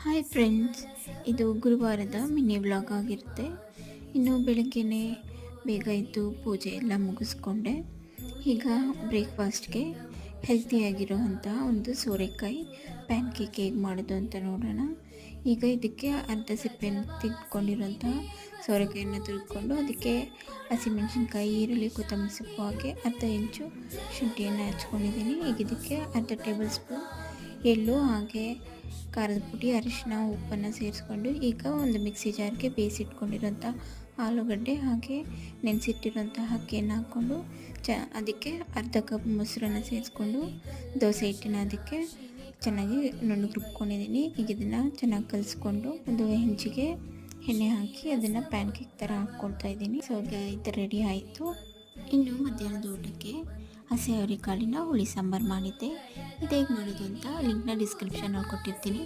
Hi friends, ಇದು ಗುರುವಾರದ mini vlog ಆಗಿರುತ್ತೆ. ಇನ್ನು ಬೆಳಗ್ಗೆನೇ ಬೇಗ ಎದ್ದು ಪೂಜೆ ಎಲ್ಲ ಮುಗಿಸ್ಕೊಂಡೆ. ಈಗ ಬ್ರೇಕ್ಫಾಸ್ಟ್ಗೆ ಹೆಲ್ತಿಯಾಗಿರೋವಂಥ ಒಂದು ಸೋರೆಕಾಯಿ ಪ್ಯಾನ್ ಕೇಕ್ ಹೇಗೆ ಮಾಡೋದು ಅಂತ ನೋಡೋಣ. ಈಗ ಇದಕ್ಕೆ ಅರ್ಧ ಸಿಪ್ಪೆಯನ್ನು ತೆಗೆದುಕೊಂಡಿರೋಂಥ ಸೋರೆಕಾಯಿನ ತುರ್ಕೊಂಡು ಅದಕ್ಕೆ ಹಸಿಮೆಣಸಿನ್ಕಾಯಿ, ಈರುಳ್ಳಿ, ಕೊತ್ತಂಬರಿ ಸೊಪ್ಪು ಹಾಗೆ ಅರ್ಧ ಇಂಚು ಶುಂಠಿಯನ್ನು ಹಚ್ಕೊಂಡಿದ್ದೀನಿ. ಈಗ ಇದಕ್ಕೆ ಅರ್ಧ ಟೇಬಲ್ ಸ್ಪೂನ್ ಎಳ್ಳು ಹಾಗೆ ಖಾರದ ಪುಡಿ, ಅರಿಶಿನ, ಉಪ್ಪನ್ನು ಸೇರಿಸ್ಕೊಂಡು ಈಗ ಒಂದು ಮಿಕ್ಸಿ ಜಾರ್ಗೆ ಬೇಯಿಸಿಟ್ಕೊಂಡಿರೋಂಥ ಆಲೂಗಡ್ಡೆ ಹಾಗೆ ನೆನೆಸಿಟ್ಟಿರೋಂಥ ಅಕ್ಕಿಯನ್ನು ಹಾಕ್ಕೊಂಡು ಅದಕ್ಕೆ ಅರ್ಧ ಕಪ್ ಮೊಸರನ್ನು ಸೇರಿಸ್ಕೊಂಡು ದೋಸೆ ಹಿಟ್ಟಿನ ಅದಕ್ಕೆ ಚೆನ್ನಾಗಿ ನುಣ್ಣಗೆ ರುಬ್ಕೊಂಡಿದ್ದೀನಿ. ಈಗ ಇದನ್ನು ಚೆನ್ನಾಗಿ ಕಲಿಸ್ಕೊಂಡು ಒಂದು ಹೆಂಚಿಗೆ ಎಣ್ಣೆ ಹಾಕಿ ಅದನ್ನು ಪ್ಯಾನ್ ಕೇಕ್ ಥರ ಹಾಕ್ಕೊಳ್ತಾ ಇದ್ದೀನಿ. ಸೊ ಈಗ ಈ ಥರ ರೆಡಿ ಆಯಿತು. ಇನ್ನು ಮಧ್ಯಾಹ್ನದ ಊಟಕ್ಕೆ ಹಸಿ ಅವರೆಕಾಳಿನ ಹುಳಿ ಸಾಂಬಾರು ಮಾಡಿದ್ದೆ. ಇದು ಹೇಗೆ ಮಾಡೋದು ಅಂತ ಲಿಂಕ್ನ ಡಿಸ್ಕ್ರಿಪ್ಷನಲ್ಲಿ ಕೊಟ್ಟಿರ್ತೀನಿ.